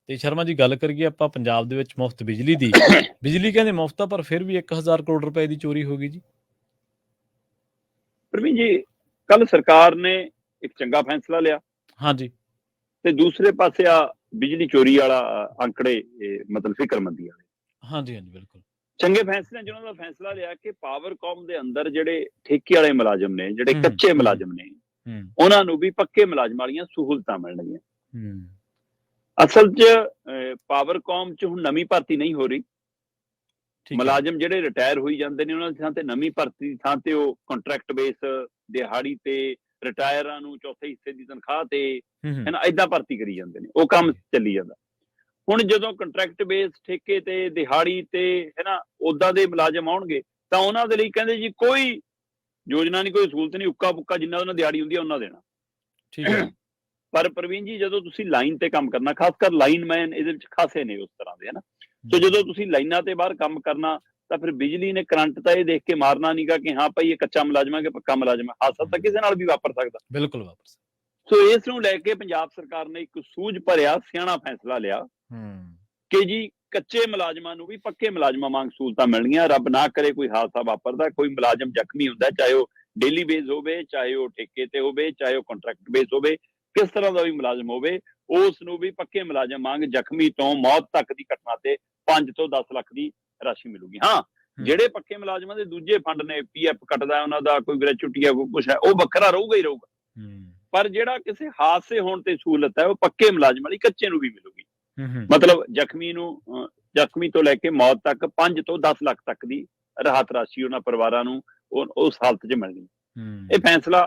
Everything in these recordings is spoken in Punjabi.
ਤੇ ਸ਼ਰਮਾ ਜੀ ਗੱਲ ਕਰੀਏ ਆਪਾਂ ਪੰਜਾਬ ਦੇ ਵਿੱਚ ਮੁਫ਼ਤ ਬਿਜਲੀ ਦੀ। ਬਿਜਲੀ ਕਹਿੰਦੇ ਮੁਫ਼ਤ ਆ ਪਰ ਫਿਰ ਵੀ 1000 ਕਰੋੜ ਰੁਪਏ ਦੀ ਚੋਰੀ ਹੋ ਗਈ ਜੀ। ਪ੍ਰਵੀਨ ਜੀ, ਕੱਲ ਸਰਕਾਰ ਨੇ ਇੱਕ ਚੰਗਾ ਫੈਸਲਾ ਲਿਆ ਹਾਂਜੀ। ਤੇ ਦੂਸਰੇ ਪਾਸੇ ਆ ਬਿਜਲੀ ਚੋਰੀ ਵਾਲਾ ਅੰਕੜੇ ਮਤਲਬ ਫਿਕਰਮੰਦੀ ਵਾਲੇ। ਹਾਂਜੀ, ਹਾਂਜੀ ਬਿਲਕੁਲ। ਚੰਗੇ ਫੈਸਲੇ ਜਿਹਨਾਂ ਦਾ ਫੈਸਲਾ ਲਿਆ ਕਿ ਪਾਵਰਕਾਮ ਦੇ ਅੰਦਰ ਜਿਹੜੇ ਠੇਕੇ ਵਾਲੇ ਮੁਲਾਜ਼ਮ ਨੇ, ਜਿਹੜੇ ਹੂੰ, ਕੱਚੇ ਹੂੰ, ਮੁਲਾਜ਼ਮ ਨੇ, ਹੂੰ, ਉਹਨਾਂ ਨੂੰ ਵੀ ਪੱਕੇ ਮੁਲਾਜ਼ਮ ਵਾਲੀਆਂ ਸਹੂਲਤਾਂ ਮਿਲਣਗੀਆਂ। ਹੂੰ, ਅਸਲ 'ਚ ਪਾਵਰਕਾਮ 'ਚ ਹੁਣ ਨਵੀਂ ਭਰਤੀ ਨਹੀਂ ਹੋ ਰਹੀ। ਠੀਕ ਹੈ। ਮੁਲਾਜ਼ਮ ਜਿਹੜੇ ਰਿਟਾਇਰ ਹੋਈ ਜਾਂਦੇ ਨੇ ਉਹਨਾਂ ਦੀ ਥਾਂ ਤੇ ਨਵੀਂ ਭਰਤੀ ਦੀ ਥਾਂ ਤੇ ਉਹ ਕੰਟਰੈਕਟ ਬੇਸ, ਦਿਹਾੜੀ ਤੇ, ਰਿਟਾਇਰਾਂ ਨੂੰ ਚੌਥੇ ਹਿੱਸੇ ਦੀ ਤਨਖਾਹ ਤੇ, ਹੂੰ, ਹੂੰ, ਹੈਨਾ, ਏਦਾਂ ਭਰਤੀ ਕਰੀ ਜਾਂਦੇ ਨੇ। ਉਹ ਕੰਮ ਚੱਲੀ ਜਾਂਦਾ। ਹੁਣ ਜਦੋਂ ਕੰਟਰੈਕਟ ਬੇਸ, ਠੇਕੇ ਤੇ, ਦਿਹਾੜੀ ਤੇ, ਹੈਨਾ, ਉਦਾਂ ਦੇ ਮੁਲਾਜ਼ਮ ਆਉਣਗੇ ਤਾਂ ਉਹਨਾਂ ਦੇ ਲਈ ਕਹਿੰਦੇ ਜੀ ਕੋਈ ਯੋਜਨਾ ਨਹੀਂ, ਕੋਈ ਸਹੂਲਤ ਨਹੀਂ, ਉੱਕਾ ਪੁੱਕਾ ਜਿੰਨਾ ਉਹਨਾਂ ਦਿਹਾੜੀ ਹੁੰਦੀ ਹੈ ਉਹਨਾਂ ਦੇਣਾ। ਠੀਕ ਹੈ। ਪਰ ਪ੍ਰਵੀਨ ਜੀ, ਜਦੋਂ ਤੁਸੀਂ ਲਾਈਨ ਤੇ ਕੰਮ ਕਰਨਾ, ਖਾਸ ਕਰ ਲਾਈਨਮੈਨ ਇਹਦੇ ਵਿੱਚ ਖਾਸੇ ਨੇ ਉਸ ਤਰ੍ਹਾਂ ਦੇ, ਹਨਾ। ਸੋ ਜਦੋਂ ਤੁਸੀਂ ਲਾਈਨਾਂ ਤੇ ਬਾਹਰ ਕੰਮ ਕਰਨਾ ਤਾਂ ਫਿਰ ਬਿਜਲੀ ਨੇ ਕਰੰਟ ਤਾਂ ਇਹ ਦੇਖ ਕੇ ਮਾਰਨਾ ਨਹੀਂਗਾ ਕਿ ਹਾਂ ਭਾਈ ਇਹ ਕੱਚਾ ਮੁਲਾਜ਼ਮ ਹੈ ਕਿ ਪੱਕਾ ਮੁਲਾਜ਼ਮ ਹੈ। ਹਾਦਸਾ ਤਾਂ ਕਿਸੇ ਨਾਲ ਵੀ ਵਾਪਰ ਸਕਦਾ। ਬਿਲਕੁਲ ਵਾਪਸ। ਸੋ ਇਸ ਨੂੰ ਲੈ ਕੇ ਪੰਜਾਬ ਸਰਕਾਰ ਨੇ ਇੱਕ ਸੂਝ ਭਰਿਆ ਸਿਆਣਾ ਫੈਸਲਾ ਲਿਆ ਕਿ ਜੀ ਕੱਚੇ ਮੁਲਾਜ਼ਮਾਂ ਨੂੰ ਵੀ ਪੱਕੇ ਮੁਲਾਜ਼ਮਾਂ ਵਾਂਗ ਸਹੂਲਤਾਂ ਮਿਲਣਗੀਆਂ। ਰੱਬ ਨਾ ਕਰੇ ਕੋਈ ਹਾਦਸਾ ਵਾਪਰਦਾ, ਕੋਈ ਮੁਲਾਜ਼ਮ ਜ਼ਖਮੀ ਹੁੰਦਾ, ਚਾਹੇ ਉਹ ਡੇਲੀ ਬੇਸ ਹੋਵੇ, ਚਾਹੇ ਉਹ ਠੇਕੇ ਤੇ ਹੋਵੇ, ਚਾਹੇ ਉਹ ਕੰਟਰੈਕਟ ਬੇਸ ਹੋਵੇ, ਕਿਸ ਤਰ੍ਹਾਂ ਦਾ ਵੀ ਮੁਲਾਜ਼ਮ ਹੋਵੇ, ਉਸ ਨੂੰ ਵੀ ਪੱਕੇ ਮੁਲਾਜ਼ਮ ਵਾਂਗ ਜ਼ਖਮੀ ਤੋਂ ਮੌਤ ਤੱਕ ਦੀ ਘਟਨਾ ਤੇ 5 ਤੋਂ 10 ਲੱਖ ਦੀ ਰਾਸ਼ੀ ਮਿਲੂਗੀ। ਹਾਂ, ਜਿਹੜੇ ਪੱਕੇ ਮੁਲਾਜ਼ਮਾਂ ਦੇ ਦੂਜੇ ਫੰਡ ਨੇ, ਪੀਐਫ ਕੱਟਦਾ ਉਹਨਾਂ ਦਾ, ਕੋਈ ਗ੍ਰੈਚੁਇਟੀ ਹੈ, ਕੋਈ ਕੁਛ ਹੈ, ਉਹ ਵੱਖਰਾ ਰਹੂਗਾ ਹੀ ਰਹੂਗਾ। ਪਰ ਜਿਹੜਾ ਕਿਸੇ ਹਾਦਸੇ ਹੋਣ ਤੇ ਸਹੂਲਤ ਹੈ ਉਹ ਪੱਕੇ ਮੁਲਾਜ਼ਮ ਵਾਲੀ ਕੱਚੇ ਨੂੰ ਵੀ ਮਿਲੂਗੀ। ਮਤਲਬ ਜ਼ਖਮੀ ਤੋਂ ਲੈ ਕੇ ਮੌਤ ਤੱਕ 5 ਤੋਂ 10 ਲੱਖ ਤੱਕ ਦੀ ਰਾਹਤ ਰਾਸ਼ੀ ਉਹਨਾਂ ਪਰਿਵਾਰਾਂ ਨੂੰ ਉਸ ਹਾਲਤ 'ਚ ਮਿਲਣੀ। ਇਹ ਫੈਸਲਾ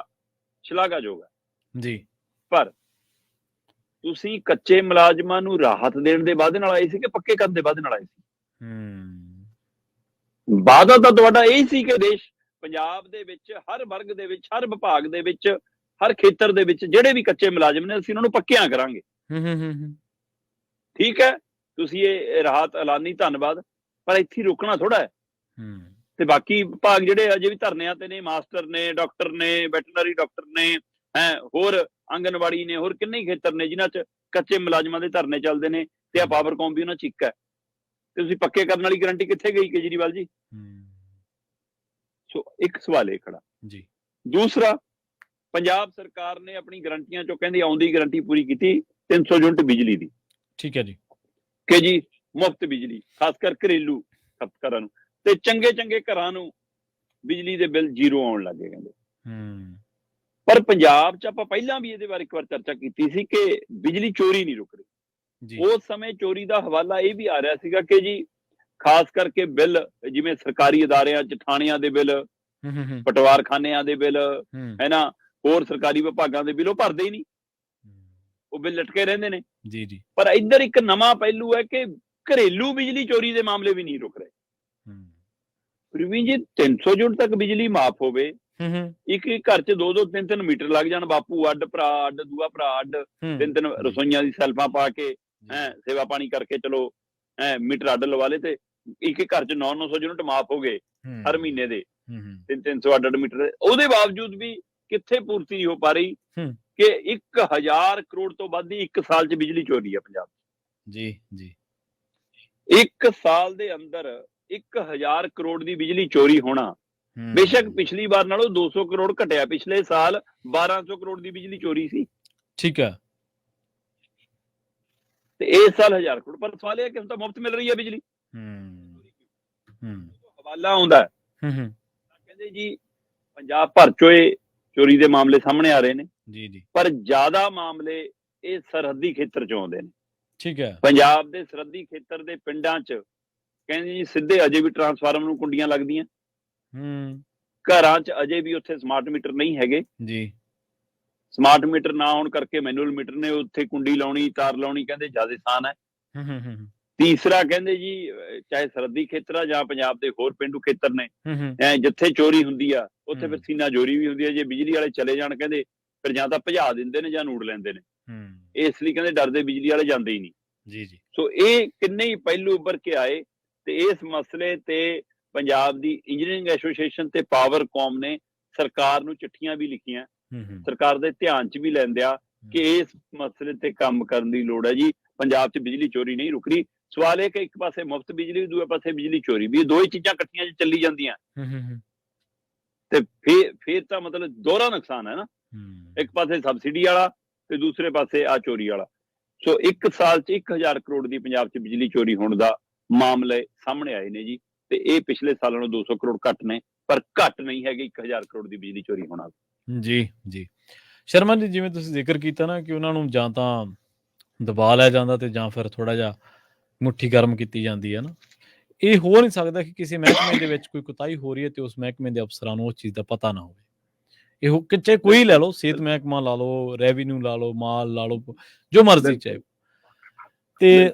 ਸ਼ਲਾਘਾਯੋਗ ਹੈ ਜੀ। ਪਰ ਤੁਸੀਂ ਕੱਚੇ ਮੁਲਾਜ਼ਮਾਂ ਨੂੰ ਰਾਹਤ ਦੇਣ ਦੇ ਵਾਅਦੇ ਨਾਲ ਆਏ ਸੀ ਕਿ ਪੱਕੇ ਕਰਨ ਦੇ ਵਾਅਦੇ ਨਾਲ ਆਏ ਸੀ? ਵਾਅਦਾ ਤਾਂ ਤੁਹਾਡਾ ਇਹ ਸੀ ਕਿ ਦੇਸ਼ ਪੰਜਾਬ ਦੇ ਵਿੱਚ ਹਰ ਵਰਗ ਦੇ ਵਿੱਚ, ਹਰ ਵਿਭਾਗ ਦੇ ਵਿੱਚ, ਹਰ ਖੇਤਰ ਦੇ ਵਿੱਚ ਜਿਹੜੇ ਵੀ ਕੱਚੇ ਮੁਲਾਜ਼ਮ ਨੇ ਅਸੀਂ ਉਹਨਾਂ ਨੂੰ ਪੱਕਿਆਂ ਕਰਾਂਗੇ। ਠੀਕ ਹੈ, ਤੁਸੀਂ ਇਹ ਰਾਹਤ ਐਲਾਨੀ, ਧੰਨਵਾਦ, ਪਰ ਇੱਥੇ ਰੁਕਣਾ ਥੋੜਾ ਹੈ। ਤੇ ਬਾਕੀ ਵਿਭਾਗ ਜਿਹੜੇ ਅਜੇ ਵੀ ਧਰਨਿਆਂ ਤੇ ਨੇ, ਮਾਸਟਰ ਨੇ, ਡਾਕਟਰ ਨੇ, ਵੈਟਰਨਰੀ ਡਾਕਟਰ ਨੇ, ਹੋਰ ਆਂਗਨਵਾੜੀ ਨੇ, ਹੋਰ ਕਿੰਨੇ ਖੇਤਰ ਨੇ ਜਿਨ੍ਹਾਂ 'ਚ ਕੱਚੇ ਮੁਲਾਜ਼ਮਾਂ ਦੇ ਧਰਨੇ ਚੱਲਦੇ ਨੇ ਤੇ ਆ ਪਾਵਰਕਾਮ ਵੀ ਉਹਨਾਂ 'ਚ ਇੱਕ ਹੈ। ਤੇ ਤੁਸੀਂ ਪੱਕੇ ਕਰਨ ਵਾਲੀ ਗਰੰਟੀ ਕਿੱਥੇ ਗਈ ਕੇਜਰੀਵਾਲ ਜੀ? ਸੋ ਇੱਕ ਸਵਾਲ ਇਹ ਖੜਾ ਜੀ। ਦੂਸਰਾ, ਪੰਜਾਬ ਸਰਕਾਰ ਨੇ ਆਪਣੀ ਗਰੰਟੀਆਂ ਚੋਂ ਕਹਿੰਦੀ ਆਉਂਦੀ ਗਰੰਟੀ ਪੂਰੀ ਕੀਤੀ 300 ਯੂਨਿਟ ਬਿਜਲੀ ਦੀ। ਠੀਕ ਹੈ ਜੀ। ਕਿ ਜੀ ਮੁਫਤ ਬਿਜਲੀ, ਖਾਸ ਕਰ ਘਰੇਲੂ ਖਪਤਕਾਰਾਂ ਨੂੰ, ਤੇ ਚੰਗੇ ਚੰਗੇ ਘਰਾਂ ਨੂੰ ਬਿਜਲੀ ਦੇ ਬਿੱਲ ਜ਼ੀਰੋ ਆਉਣ ਲੱਗੇ ਕਹਿੰਦੇ। ਪਰ ਪੰਜਾਬ 'ਚ ਆਪਾਂ ਪਹਿਲਾਂ ਵੀ ਇਹਦੇ ਬਾਰੇ ਇੱਕ ਵਾਰ ਚਰਚਾ ਕੀਤੀ ਸੀ ਕਿ ਬਿਜਲੀ ਚੋਰੀ ਨਹੀਂ ਰੁਕ ਰਹੀ। ਉਸ ਸਮੇਂ ਚੋਰੀ ਦਾ ਹਵਾਲਾ ਇਹ ਵੀ ਆ ਰਿਹਾ ਸੀਗਾ ਕਿ ਜੀ ਖਾਸ ਕਰਕੇ ਬਿੱਲ, ਜਿਵੇਂ ਸਰਕਾਰੀ ਅਦਾਰਿਆਂ 'ਚ ਥਾਣਿਆਂ ਦੇ ਬਿੱਲ, ਪਟਵਾਰਖਾਨਿਆਂ ਦੇ ਬਿੱਲ, ਹੈਨਾ, ਹੋਰ ਸਰਕਾਰੀ ਵਿਭਾਗਾਂ ਦੇ ਬਿੱਲ ਉਹ ਭਰਦੇ ਹੀ ਨਹੀਂ, ਉਹ ਬਿੱਲ ਲਟਕੇ ਰਹਿੰਦੇ ਨੇ। ਜੀ ਜੀ। ਪਰ ਇੱਧਰ ਇੱਕ ਨਵਾਂ ਪਹਿਲੂ ਹੈ ਕਿ ਘਰੇਲੂ ਬਿਜਲੀ ਚੋਰੀ ਦੇ ਮਾਮਲੇ ਵੀ ਨਹੀਂ ਰੁਕ ਰਹੇ। ਪ੍ਰਵੀਨ ਜੀ, 300 ਯੂਨਿਟ ਤੱਕ ਬਿਜਲੀ ਮਾਫ ਹੋਵੇ, ਇੱਕ ਘਰ 'ਚ 2-2 3-3 ਮੀਟਰ ਲੱਗ ਜਾਣ, ਬਾਪੂ ਅੱਡ, ਭਰਾ ਅੱਡ, ਦੂਆ ਭਰਾ ਅੱਡ, 3-3 ਰਸੋਈਆਂ ਦੀ ਸੈਲਫਾਂ ਪਾ ਕੇ ਸੇਵਾ ਪਾਣੀ ਕਰਕੇ ਚਲੋ ਮੀਟਰ ਅੱਡ ਲਵਾ ਲੇ ਤੇ ਇੱਕ ਘਰ 'ਚ 900 ਯੂਨਿਟ ਮਾਫ ਹੋ ਗਏ ਹਰ ਮਹੀਨੇ ਦੇ, 300 ਅੱਡ ਮੀਟਰ। ਉਹਦੇ ਬਾਵਜੂਦ ਵੀ ਕਿੱਥੇ ਪੂਰਤੀ ਨਹੀਂ ਹੋ ਪਾ ਰਹੀ ਕਿ 1000 ਕਰੋੜ ਤੋਂ ਵੱਧ ਦੀ ਇੱਕ ਸਾਲ 'ਚ ਬਿਜਲੀ ਚੋਰੀ ਹੈ ਪੰਜਾਬ 'ਚ। ਜੀ ਜੀ। ਇੱਕ ਸਾਲ ਦੇ ਅੰਦਰ 1000 ਕਰੋੜ ਦੀ ਬਿਜਲੀ ਚੋਰੀ ਹੋਣਾ, ਬੇਸ਼ੱਕ ਪਿਛਲੀ ਵਾਰ ਨਾਲੋਂ 200 ਕਰੋੜ ਘਟਿਆ। ਪਿਛਲੇ ਸਾਲ 1200 ਕਰੋੜ ਦੀ ਬਿਜਲੀ ਚੋਰੀ ਸੀ। ਠੀਕ ਹੈ। ਤੇ ਇਸ ਸਾਲ 1000 ਕਰੋੜ। ਪਰ ਸਵਾਲ ਇਹ ਹੈ ਕਿ ਹੁਣ ਤਾਂ ਮੁਫਤ ਮਿਲ ਰਹੀ ਹੈ ਬਿਜਲੀ। ਹਵਾਲਾ ਆਉਂਦਾ ਕਹਿੰਦੇ ਜੀ ਪੰਜਾਬ ਭਰ 'ਚੋਂ ਇਹ ਚੋਰੀ ਦੇ ਮਾਮਲੇ ਸਾਹਮਣੇ ਆ ਰਹੇ ਨੇ। ਜੀ ਜੀ। ਪਰ ਜ਼ਿਆਦਾ ਮਾਮਲੇ ਇਹ ਸਰਹੱਦੀ ਖੇਤਰ 'ਚ ਆਉਂਦੇ ਨੇ। ਠੀਕ ਹੈ। ਪੰਜਾਬ ਦੇ ਸਰਹੱਦੀ ਖੇਤਰ ਦੇ ਪਿੰਡਾਂ 'ਚ ਕਹਿੰਦੇ ਜੀ ਸਿੱਧੇ ਅਜੇ ਵੀ ਟਰਾਂਸਫਾਰਮਰ ਨੂੰ ਕੁੰਡੀਆਂ ਲੱਗਦੀਆਂ। ਘਰਾਂ 'ਚ ਅਜੇ ਵੀ ਉੱਥੇ ਸਮਾਰਟ ਮੀਟਰ ਨਹੀਂ ਹੈਗੇ ਜੀ। ਸਮਾਰਟ ਮੀਟਰ ਨਾ ਹੋਣ ਕਰਕੇ ਮੈਨੂਅਲ ਮੀਟਰ ਨੇ, ਉੱਥੇ ਕੁੰਡੀ ਲਾਉਣੀ, ਤਾਰ ਲਾਉਣੀ ਕਹਿੰਦੇ ਜ਼ਿਆਦਾ ਆਸਾਨ ਹੈ। ਤੀਸਰਾ ਕਹਿੰਦੇ ਜੀ ਚਾਹੇ ਸਰਹੱਦੀ ਖੇਤਰ ਆ ਜਾਂ ਪੰਜਾਬ ਦੇ ਹੋਰ ਪੇਂਡੂ ਖੇਤਰ ਨੇ, ਜਿੱਥੇ ਚੋਰੀ ਹੁੰਦੀ ਆ ਉੱਥੇ ਫਿਰ ਸੀਨਾ ਚੋਰੀ ਵੀ ਹੁੰਦੀ ਹੈ। ਜੇ ਬਿਜਲੀ ਵਾਲੇ ਚਲੇ ਜਾਣ ਕਹਿੰਦੇ ਫਿਰ ਜਾਂ ਤਾਂ ਭਜਾ ਦਿੰਦੇ ਨੇ ਜਾਂ ਨੂੜ ਲੈਂਦੇ ਨੇ। ਇਸ ਲਈ ਕਹਿੰਦੇ ਡਰਦੇ ਬਿਜਲੀ ਵਾਲੇ ਜਾਂਦੇ ਹੀ ਨਹੀਂ। ਜੀ ਜੀ। ਸੋ ਇਹ ਕਿੰਨੇ ਹੀ ਪਹਿਲੂ ਉੱਭਰ ਕੇ ਆਏ ਤੇ ਇਸ ਮਸਲੇ ਤੇ ਪੰਜਾਬ ਦੀ ਇੰਜੀਨੀਅਰਿੰਗ ਐਸੋਸੀਏਸ਼ਨ ਤੇ ਪਾਵਰਕਾਮ ਨੇ ਸਰਕਾਰ ਨੂੰ ਚਿੱਠੀਆਂ ਵੀ ਲਿਖੀਆਂ, ਸਰਕਾਰ ਦੇ ਧਿਆਨ 'ਚ ਵੀ ਲੈਂਦਿਆ ਕਿ ਇਸ ਮਸਲੇ ਤੇ ਕੰਮ ਕਰਨ ਦੀ ਲੋੜ ਹੈ ਜੀ। ਪੰਜਾਬ 'ਚ ਬਿਜਲੀ ਚੋਰੀ ਨਹੀਂ ਰੁਕ ਰਹੀ। ਸਵਾਲ ਇਹ ਕਿ ਇੱਕ ਪਾਸੇ ਮੁਫਤ ਬਿਜਲੀ, ਦੂਏ ਪਾਸੇ ਬਿਜਲੀ ਚੋਰੀ ਵੀ, ਇਹ ਦੋ ਹੀ ਚੀਜ਼ਾਂ ਇਕੱਠੀਆਂ 'ਚ ਚੱਲੀ ਜਾਂਦੀਆਂ ਤੇ ਫਿਰ ਤਾਂ ਮਤਲਬ ਦੋਹਰਾ ਨੁਕਸਾਨ ਹੈ ਨਾ। ਇੱਕ ਪਾਸੇ ਸਬਸਿਡੀ ਵਾਲਾ ਤੇ ਦੂਸਰੇ ਪਾਸੇ ਆ ਚੋਰੀ ਵਾਲਾ। ਸੋ ਇੱਕ ਸਾਲ 'ਚ 1000 ਕਰੋੜ ਦੀ ਪੰਜਾਬ 'ਚ ਬਿਜਲੀ ਚੋਰੀ ਹੋਣ ਦਾ ਮਾਮਲੇ ਸਾਹਮਣੇ ਆਏ ਨੇ ਜੀ, ਤੇ ਇਹ ਪਿਛਲੇ ਸਾਲਾਂ ਨੂੰ 200 ਕਰੋੜ ਘੱਟ ਨੇ, ਪਰ ਘੱਟ ਨਹੀਂ ਹੈਗੇ 1000 ਕਰੋੜ ਦੀ ਬਿਜਲੀ ਚੋਰੀ ਹੋਣਾ। ਜੀ ਜੀ ਸ਼ਰਮਾ ਜੀ, ਜਿਵੇਂ ਤੁਸੀਂ ਜ਼ਿਕਰ ਕੀਤਾ ਨਾ ਕਿ ਉਹਨਾਂ ਨੂੰ ਜਾਂ ਤਾਂ ਦਬਾ ਲਿਆ ਜਾਂਦਾ ਤੇ ਜਾਂ ਫਿਰ ਥੋੜਾ ਜਿਹਾ ਮੁੱਠੀ ਗਰਮ ਕੀਤੀ ਜਾਂਦੀ ਹੈ ਨਾ। ਇਹ ਹੋ ਨਹੀਂ ਸਕਦਾ ਕਿ ਕਿਸੇ ਮਹਿਕਮੇ ਦੇ ਵਿੱਚ ਕੋਈ ਕੁਤਾਹੀ ਹੋ ਰਹੀ ਹੈ ਤੇ ਉਸ ਮਹਿਕਮੇ ਦੇ ਅਫਸਰਾਂ ਨੂੰ ਉਸ ਚੀਜ਼ ਦਾ ਪਤਾ ਨਾ ਹੋਵੇ। ਇਹ ਚਾਹੇ ਕੋਈ ਲੈ ਲਓ, ਸਿਹਤ ਮਹਿਕਮਾ ਲਾ ਲਓ, ਰੈਵਨਿਊ ਲਾ ਲਓ, ਮਾਲ ਲਾ ਲਓ, ਜੋ ਮਰਜ਼ੀ ਚਾਹੇ। ਤੇ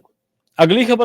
ਅਗਲੀ ਖਬਰ